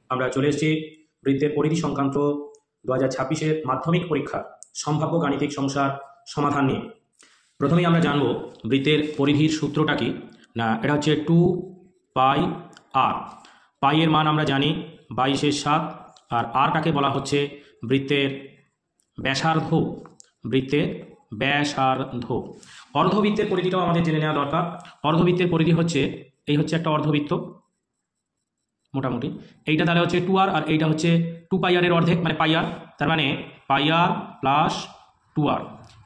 আমরা চলে এসেছি বৃত্তের পরিধি সংক্রান্ত 2026-এর মাধ্যমিক পরীক্ষার সম্ভাব্য গাণিতিক সমস্যার সমাধান নিয়ে। প্রথমেই আমরা জানব বৃত্তের পরিধির সূত্রটা কি। না, এটা হচ্ছে 2 পাই আর। পাই এর মান আমরা জানি 22/7, আর আরটাকে বলা হচ্ছে বৃত্তের ব্যাসার্ধ। বৃত্তের ব্যাসার্ধ। অর্ধবৃত্তের পরিধিটাও আমাদের জেনে নেওয়া দরকার। অর্ধবৃত্তের পরিধি হচ্ছে এই হচ্ছে একটা অর্ধবৃত্ত মোটামুটি। এইটা তাহলে হচ্ছে 2r, আর এইটা হচ্ছে 2 পাই আরের অর্ধেক মানে পাই আর। তার মানে পাই আর প্লাস 2r।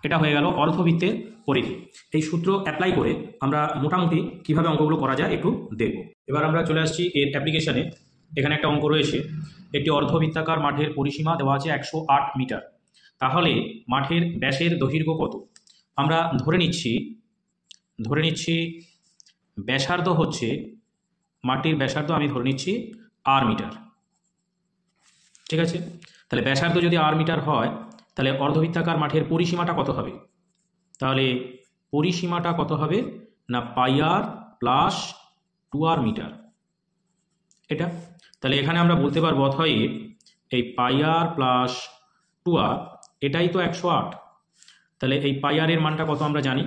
এটা হয়ে গেল অর্ধবৃত্তের পরিধি। এই সূত্র অ্যাপ্লাই করে আমরা মোটামুটি কিভাবে অঙ্কগুলো করা যায় একটু দেখব। এবার আমরা চলে আসছি এর অ্যাপ্লিকেশনে। এখানে একটা অঙ্ক রয়েছে। একটি অর্ধবৃত্তাকার মাঠের পরিসীমা দেওয়া আছে 108 মিটার। তাহলে মাঠের ব্যাসের দৈর্ঘ্য কত? আমরা ধরে নিচ্ছি ব্যাসার্ধ হচ্ছে, মাটির ব্যাসার্ধ আমি ধরে নিচ্ছি আর মিটার। ঠিক আছে, তাহলে ব্যাসার্ধ যদি আর মিটার হয় তাহলে অর্ধবৃত্তাকার মাঠের পরিসীমাটা কত হবে? তাহলে পরিসীমাটা কত হবে না পাই আর প্লাস 2r মিটার। এটা তাহলে এখানে আমরা বলতে পারবো অতএব এই পাই আর প্লাস 2r এটাই তো 108। তাহলে এই পাই আর এর মানটা কত আমরা জানি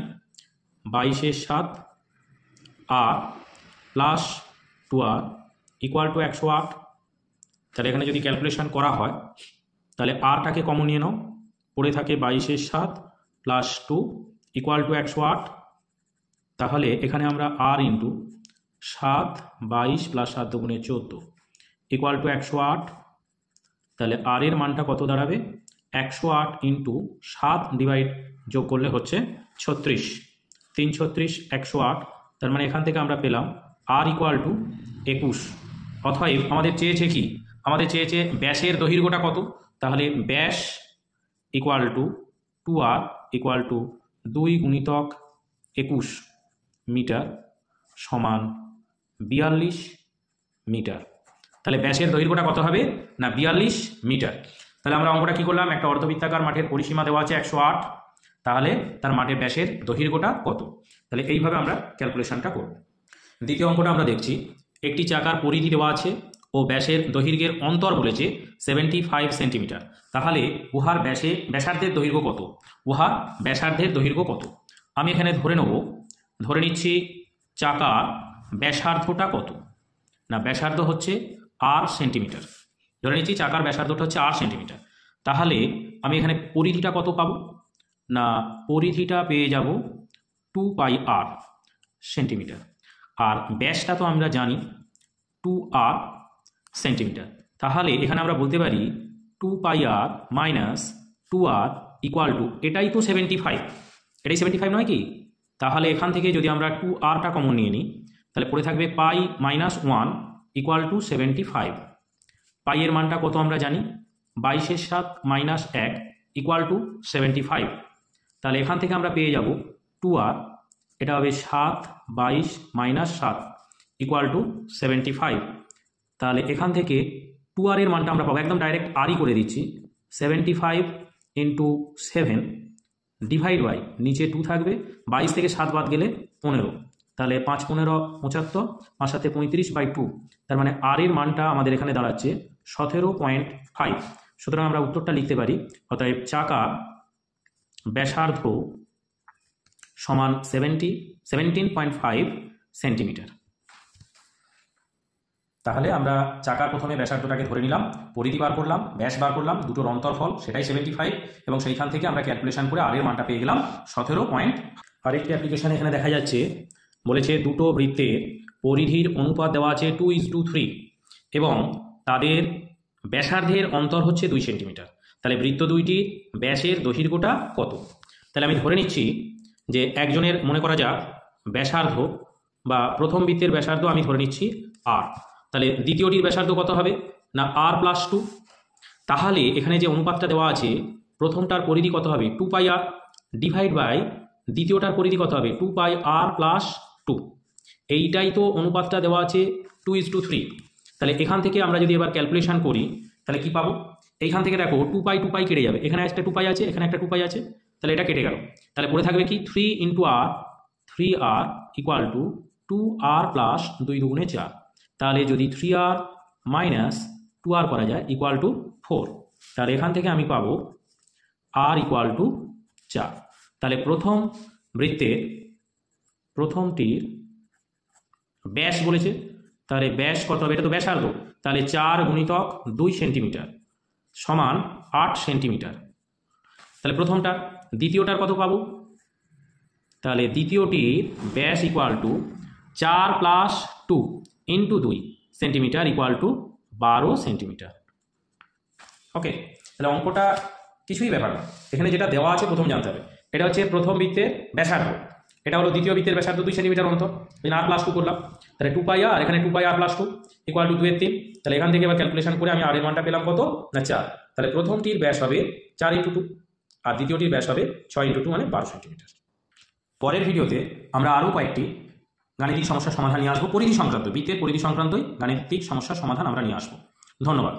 22/7 আর প্লাস 2r ইকুয়াল টু 108। তাহলে এখানে যদি ক্যালকুলেশন করা হয় তাহলে আরটাকে কমন নিয়ে নাও, পড়ে থাকে 22/7 প্লাস 2 ইকুয়াল টু 108। তাহলে এখানে আমরা আর ইন্টু 7 22 প্লাস 7 দুগুণে 14 ইকুয়াল টু 108। তাহলে আর এর মানটা কত দাঁড়াবে 108 ইন্টু 7 ডিভাইড যোগ করলে হচ্ছে 36, 3 36 108। তার মানে এখান থেকে আমরা পেলাম আর ইকুয়াল টু 21। অতএব আমাদের চেয়েছে কি, আমাদের চেয়েছে ব্যাসের দৈর্ঘ্যটা কত। তাহলে ব্যাস equal to 2r equal to 2 গুণিতক 21 মিটার সমান 42 মিটার। তাহলে ব্যাসের দৈর্ঘ্যটা কত হবে না 42 মিটার। তাহলে আমরা অঙ্কটা কী করলাম, একটা অর্ধবৃত্তাকার মাঠের পরিসীমা দেওয়া আছে 108, তাহলে তার মাঠের ব্যাসের দৈর্ঘ্যটা কত। তাহলে এইভাবে আমরা ক্যালকুলেশনটা করব। দ্বিতীয় অঙ্কটা আমরা দেখছি। একটি চাকার পরিধি দেওয়া আছে ও ব্যাসের দৈর্ঘ্যের অন্তর বলেছে 75 সেন্টিমিটার। তাহলে উহার ব্যাসার্ধের দৈর্ঘ্য কত? উহার ব্যাসার্ধের দৈর্ঘ্য কত? আমি এখানে ধরে নিচ্ছি চাকার ব্যাসার্ধটা কত। না, ব্যাসার্ধ হচ্ছে আর সেন্টিমিটার। ধরে নিচ্ছি চাকার ব্যাসার্ধটা হচ্ছে আর সেন্টিমিটার। তাহলে আমি এখানে পরিধিটা কত পাবো না, পরিধিটা পেয়ে যাব 2 পাই আর সেন্টিমিটার। আর ব্যাসটা তো আমরা জানি 2r সেন্টিমিটার। তাহলে এখানে আমরা বলতে পারি 2 পাই আর মাইনাস 2r ইকুয়াল টু, এটাই তো 75, এটাই 75 নয় কি? তাহলে এখান থেকে যদি আমরা 2rটা কমন নিয়ে নিই তাহলে পড়ে থাকবে পাই মাইনাস 1 ইকুয়াল টু 75। পাই এর মানটা কত আমরা জানি 22/7 মাইনাস 1 ইকুয়াল টু 75। তাহলে এখান থেকে আমরা পেয়ে যাব 2r, এটা হবে 7 22 মাইনাস 7 ইকুয়াল টু 75। তাহলে এখান থেকে 2r এর মানটা আমরা পাবো, একদম ডাইরেক্ট আরই করে দিচ্ছি, 75 ইন্টু 7 ডিভাইড বাই নিচে 2 থাকবে, 22 থেকে 7 বাদ গেলে 15, তাহলে 5 15 75, 5 7 35/2। তার মানে আর এর মানটা আমাদের এখানে দাঁড়াচ্ছে 17.5। সুতরাং আমরা উত্তরটা লিখতে পারি, অতএব চাকা ব্যাসার্ধ সমান 17.5 সেন্টিমিটার। তাহলে আমরা চাকার প্রথমে ব্যাসার্ধটাকে ধরে নিলাম, পরিধি বার করলাম, ব্যাস বার করলাম, দুটোর অন্তরফল সেটাই 75, এবং সেইখান থেকে আমরা ক্যালকুলেশন করে আর এর মানটা পেয়ে গেলাম 17. আরেকটি অ্যাপ্লিকেশন এখানে দেখা যাচ্ছে, বলেছে দুটো বৃত্তের পরিধির অনুপাত দেওয়া আছে 2:3 এবং তাদের ব্যাসার্ধের অন্তর হচ্ছে 2 সেন্টিমিটার। তাহলে বৃত্ত দুইটি ব্যাসের দৈর্ঘ্যটা কত? তাহলে আমি ধরে নিচ্ছি যে একজনের মনে করা যাক ব্যাসার্ধ বা প্রথম বৃত্তের ব্যাসার্ধ আমি ধরে নিচ্ছি আর। তাহলে দ্বিতীয়টির ব্যাসার্ধ কত হবে না আর প্লাস 2। তাহলে এখানে যে অনুপাতটা দেওয়া আছে প্রথমটার পরিধি কত হবে 2 পাই আর ডিভাইড বাই দ্বিতীয়টার পরিধি কত হবে 2 পাই আর প্লাস 2। এইটাই তো অনুপাতটা দেওয়া আছে 2:3। তাহলে এখান থেকে আমরা যদি এবার ক্যালকুলেশন করি তাহলে কি পাবো, এইখান থেকে দেখো 2 পাই কেটে যাবে, এখানে একটা 2 পাই আছে, এখানে একটা 2 পাই আছে, তাহলে এটা কেটে গেল। তাহলে পড়ে থাকবে কি 3 into R, 3r equal to 2r plus 2 দুগুণে 4। তাহলে যদি 3r মাইনাস 2r করা যায় ইকুয়াল টু 4। তাহলে এখান থেকে আমি পাবো r ইকুয়াল টু 4। তাহলে প্রথম বৃত্তের প্রথমটির ব্যাস বলেছে, তাহলে ব্যাস কত হবে? এটা তো ব্যাসার্ধ, তাহলে 4 গুণিতক 2 সেন্টিমিটার সমান 8 সেন্টিমিটার। তাহলে প্রথমটা। দ্বিতীয়টার কত পাবো? তাহলে দ্বিতীয়টির ব্যাস equal to 4 plus 2 into 2 centimetre equal to 12 centimetre. Okay, তাহলে অঙ্কটা কিছুই ব্যাপার না, এখানে যেটা দেওয়া আছে প্রথম জানতে হবে। এটা হচ্ছে প্রথম বৃত্তের ব্যাসার্ধ, এটা হলো দ্বিতীয় বৃত্তের ব্যাসার্ধ 2 সেন্টিমিটার অন্তর, আর প্লাস 2 করলাম, তাহলে 2 পাই আর এখানে 2 পাই আর প্লাস 2 ইকুয়াল টু 2 এর 3। তাহলে এখান থেকে এবার ক্যালকুলেশন করে আমি আর এর মানটা পেলাম কত না 4। তাহলে প্রথমটির ব্যাস হবে 4 ইন্টু 2 আর দ্বিতীয়টির ব্যাস হবে 6 ইন্টু 2 মানে 12 সেন্টিমিটার। পরের ভিডিওতে আমরা আরও কয়েকটি গাণিতিক সমস্যার সমাধান নিয়ে আসবো, পরিধি সংক্রান্ত, বৃত্তের পরিধি সংক্রান্তই গাণিতিক সমস্যার সমাধান আমরা নিয়ে আসবো। ধন্যবাদ।